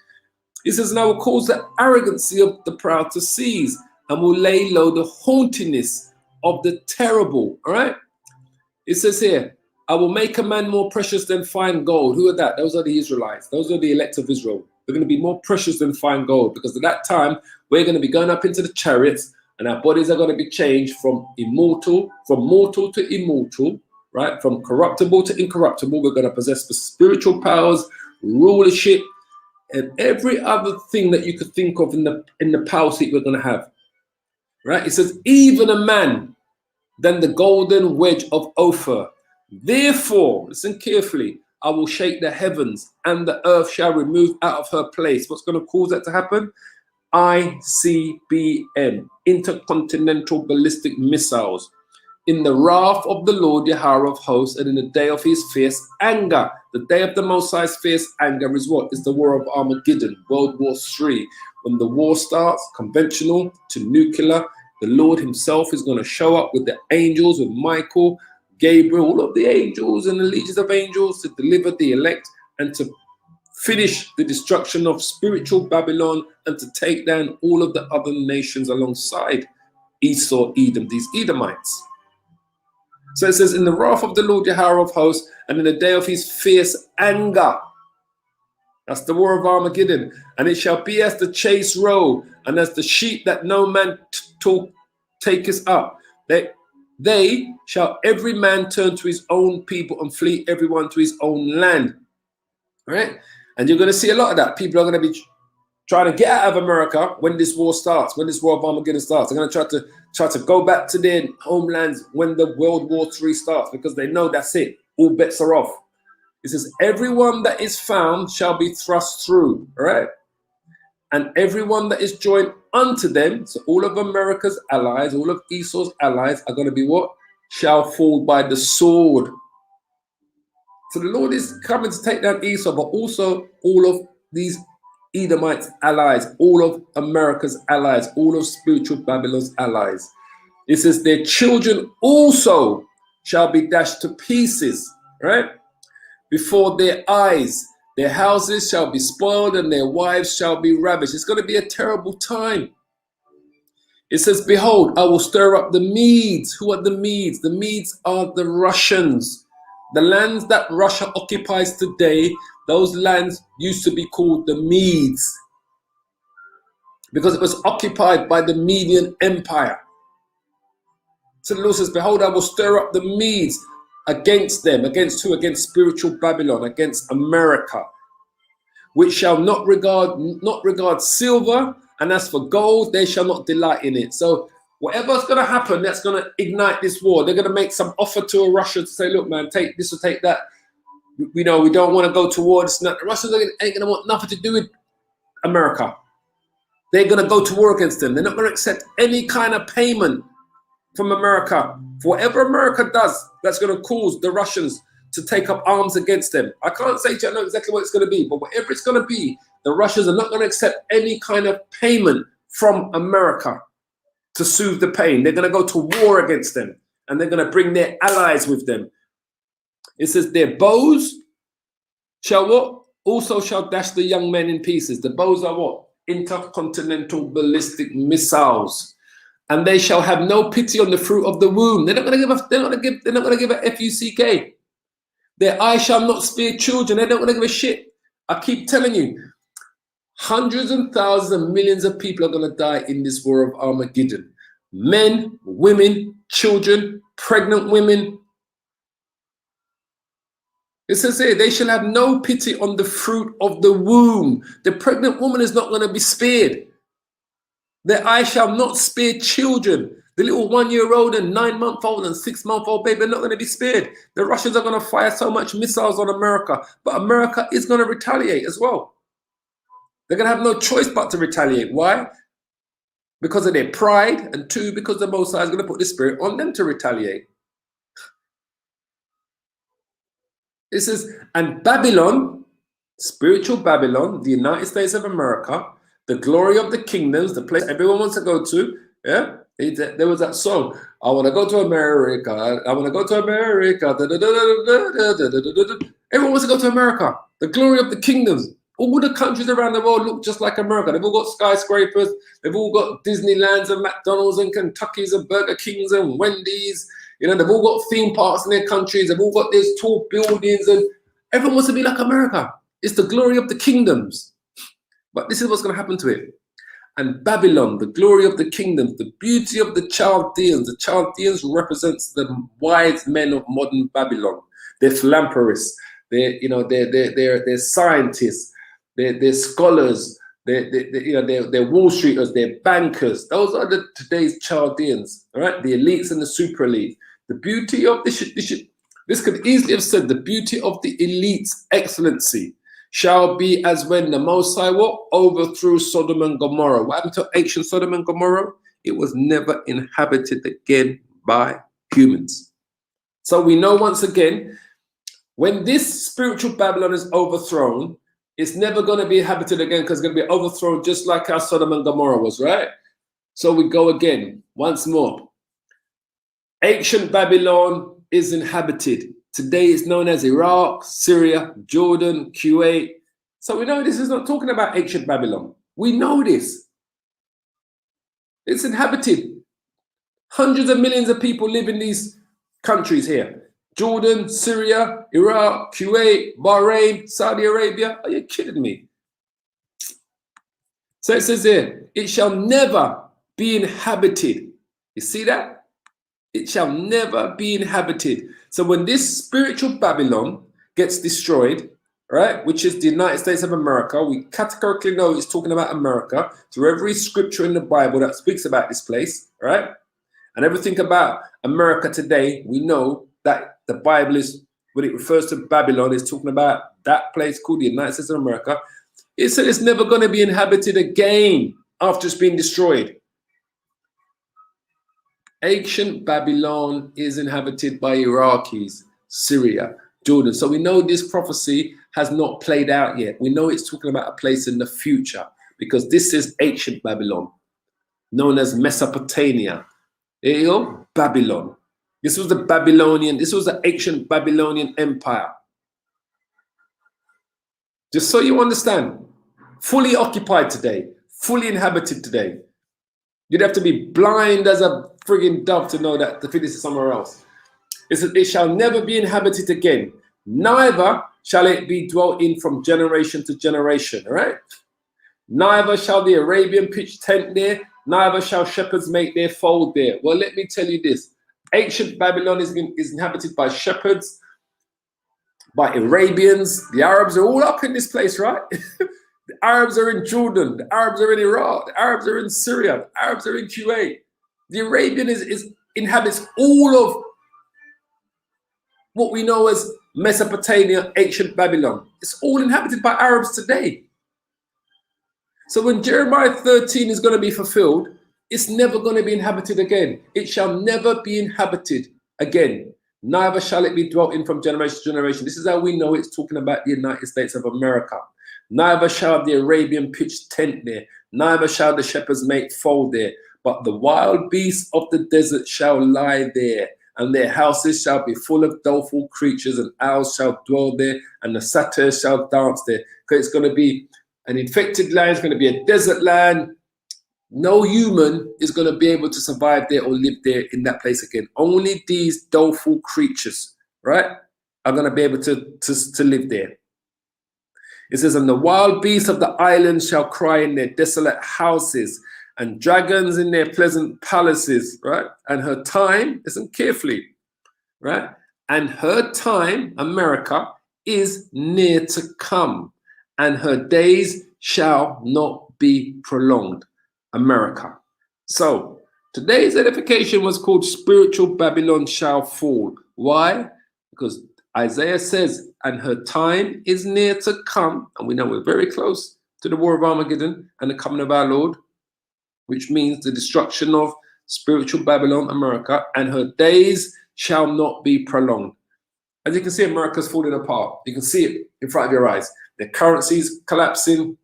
He says, and I will cause the arrogancy of the proud to cease, and will lay low the haughtiness of the terrible. All right? It says here, I will make a man more precious than fine gold. Who are that? Those are the Israelites. Those are the elect of Israel. They're going to be more precious than fine gold, because at that time, we're going to be going up into the chariots, and our bodies are going to be changed from mortal to immortal. Right? From corruptible to incorruptible, we're going to possess the spiritual powers, rulership, and every other thing that you could think of in the power seat we're going to have. Right? It says, even a man than the golden wedge of Ophir. Therefore, listen carefully, I will shake the heavens, and the earth shall remove out of her place. What's going to cause that to happen? ICBM, intercontinental ballistic missiles. In the wrath of the Lord Yahweh of hosts, and in the day of his fierce anger. The day of the Most High's fierce anger is what? Is the war of Armageddon, World War III. When the war starts, conventional to nuclear, the Lord himself is going to show up with the angels, with Michael, Gabriel, all of the angels and the legions of angels to deliver the elect and to finish the destruction of spiritual Babylon and to take down all of the other nations alongside Esau, Edom, these Edomites. So it says, in the wrath of the Lord Yahweh of hosts, and in the day of his fierce anger. That's the war of Armageddon. And it shall be as the chase roe, and as the sheep that no man taketh up. They shall every man turn to his own people and flee everyone to his own land. All right? And you're going to see a lot of that. People are going to be trying to get out of America when this war starts, when this war of Armageddon starts. They're going to try to go back to their homelands when the World War III starts, because they know that's it. All bets are off. It says, everyone that is found shall be thrust through, all right? And everyone that is joined unto them, so all of America's allies, all of Esau's allies are going to be what? Shall fall by the sword. So the Lord is coming to take down Esau, but also all of these Edomites' allies, all of America's allies, all of spiritual Babylon's allies. It says their children also shall be dashed to pieces, right? Before their eyes. Their houses shall be spoiled and their wives shall be ravished. It's going to be a terrible time. It says, behold, I will stir up the Medes. Who are the Medes? The Medes are the Russians. The lands that Russia occupies today, those lands used to be called the Medes because it was occupied by the Median Empire. So the Lord says, behold, I will stir up the Medes against them. Against who? Against spiritual Babylon, against America, which shall not regard silver, and as for gold, they shall not delight in it. So whatever's going to happen, that's going to ignite this war. They're going to make some offer to a Russia to say, look, man, take this or take that. We don't want to go to war. The Russians ain't going to want nothing to do with America. They're going to go to war against them. They're not going to accept any kind of payment from America. For whatever America does, that's going to cause the Russians to take up arms against them. I can't say to you, I know exactly what it's going to be, but whatever it's going to be, the Russians are not going to accept any kind of payment from America to soothe the pain. They're going to go to war against them, and they're going to bring their allies with them. It says their bows shall what? Also shall dash the young men in pieces. The bows are what? Intercontinental ballistic missiles. And they shall have no pity on the fruit of the womb. They're not going to give a FUCK. Their eye shall not spare children. They don't want to give a shit. I keep telling you, hundreds and thousands and millions of people are going to die in this war of Armageddon. Men, women, children, pregnant women. It says here, they shall have no pity on the fruit of the womb. The pregnant woman is not going to be spared. Their eye shall not spare children. The little 1-year-old and 9-month-old and 6-month-old baby are not going to be spared. The Russians are going to fire so much missiles on America, but America is going to retaliate as well. They're going to have no choice but to retaliate. Why? Because of their pride, and 2, because the Most High is going to put the spirit on them to retaliate. It says, and Babylon, spiritual Babylon, the United States of America, the glory of the kingdoms, the place everyone wants to go to. Yeah, there was that song. I want to go to America. I want to go to America. Everyone wants to go to America. The glory of the kingdoms. All the countries around the world look just like America. They've all got skyscrapers. They've all got Disneylands and McDonald's and Kentucky's and Burger Kings and Wendy's. You know, they've all got theme parks in their countries. They've all got these tall buildings, and everyone wants to be like America. It's the glory of the kingdoms. But this is what's going to happen to it. And Babylon, the glory of the kingdoms, the beauty of the Chaldeans. The Chaldeans represents the wise men of modern Babylon. They're philanthropists. They're scientists. They're scholars. They're Wall Streeters. They're bankers. Those are today's Chaldeans. All right, the elites and the super elite. The beauty of this could easily have said the beauty of the elite's excellency shall be as when the Most High overthrew Sodom and Gomorrah. What happened to ancient Sodom and Gomorrah? It was never inhabited again by humans. So we know once again, when this spiritual Babylon is overthrown, it's never going to be inhabited again, because it's going to be overthrown just like how Sodom and Gomorrah was, right? So we go again, once more. Ancient Babylon is inhabited. Today it's known as Iraq, Syria, Jordan, Kuwait. So we know this is not talking about ancient Babylon. We know this. It's inhabited. Hundreds of millions of people live in these countries here. Jordan, Syria, Iraq, Kuwait, Bahrain, Saudi Arabia. Are you kidding me? So it says here, it shall never be inhabited. You see that? It shall never be inhabited. So when this spiritual Babylon gets destroyed, right, which is the United States of America, we categorically know it's talking about America through every scripture in the Bible that speaks about this place, right? And everything about America today, we know that the Bible is, when it refers to Babylon, it's talking about that place called the United States of America. It said it's never going to be inhabited again after it's been destroyed. Ancient Babylon is inhabited by Iraqis, Syria, Jordan. So we know this prophecy has not played out yet. We know it's talking about a place in the future, because this is ancient Babylon, known as Mesopotamia. There you go, Babylon. This was the ancient Babylonian Empire. Just so you understand, fully occupied today, fully inhabited today. You'd have to be blind as a frigging dove to know that, to think this is somewhere else. It says, it shall never be inhabited again, neither shall it be dwelt in from generation to generation, all right? Neither shall the Arabian pitch tent there, neither shall shepherds make their fold there. Well, let me tell you this. Ancient Babylon is inhabited by shepherds, by Arabians. The Arabs are all up in this place, right? The Arabs are in Jordan. The Arabs are in Iraq. The Arabs are in Syria. The Arabs are in Kuwait. The Arabian inhabits all of what we know as Mesopotamia, ancient Babylon. It's all inhabited by Arabs today. So when Jeremiah 13 is going to be fulfilled, it's never going to be inhabited again. It shall never be inhabited again. Neither shall it be dwelt in from generation to generation. This is how we know it's talking about the United States of America. Neither shall the Arabian pitch tent there. Neither shall the shepherds make fold there. But the wild beasts of the desert shall lie there. And their houses shall be full of doleful creatures, and owls shall dwell there, and the satyrs shall dance there. Because it's going to be an infected land, it's going to be a desert land. No human is going to be able to survive there or live there in that place again. Only these doleful creatures, right, are going to be able to live there. It says, and the wild beasts of the island shall cry in their desolate houses, and dragons in their pleasant palaces, right? And her time, listen carefully, right? And her time, America, is near to come, and her days shall not be prolonged, America. So today's edification was called Spiritual Babylon Shall Fall. Why? Because Isaiah says, and her time is near to come, and we know we're very close to the war of Armageddon and the coming of our Lord, which means the destruction of spiritual Babylon, America, and her days shall not be prolonged. As you can see, America's falling apart. You can see it in front of your eyes. The currency's collapsing,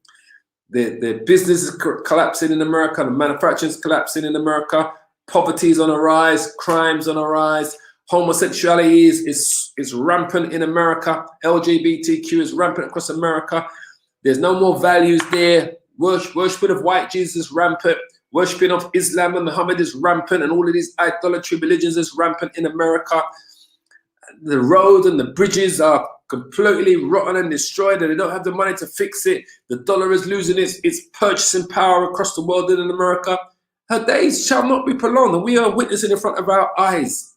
the business is collapsing in America, the manufacturing's collapsing in America, poverty's on a rise, crime's on a rise, homosexuality is rampant in America, LGBTQ is rampant across America. There's no more values there. Worshiping of white Jesus is rampant. Worshipping of Islam and Muhammad is rampant, and all of these idolatry religions is rampant in America. The roads and the bridges are completely rotten and destroyed, and they don't have the money to fix it. The dollar is losing its purchasing power across the world and in America. Her days shall not be prolonged, and we are witnessing in front of our eyes.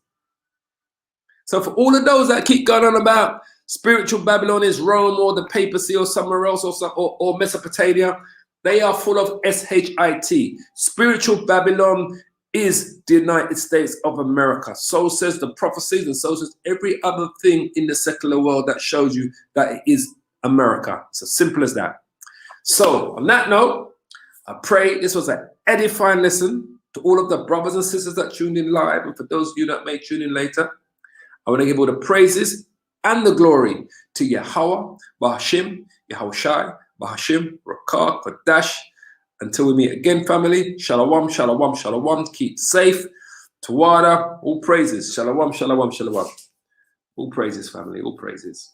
So for all of those that keep going on about spiritual Babylon is Rome or the papacy or somewhere else or Mesopotamia, they are full of shit. Spiritual Babylon is the United States of America. So says the prophecies, and so says every other thing in the secular world that shows you that it is America. It's as simple as that. So on that note, I pray this was an edifying lesson to all of the brothers and sisters that tuned in live, and for those of you that may tune in later. I want to give all the praises and the glory to Yahweh, Bahashim, Yahushai, Bahashim, Rakah, Kodash. Until we meet again, family. Shalom, shalom, shalom. Keep safe. Tawada, all praises. Shalom, shalom, shalom. All praises, family. All praises.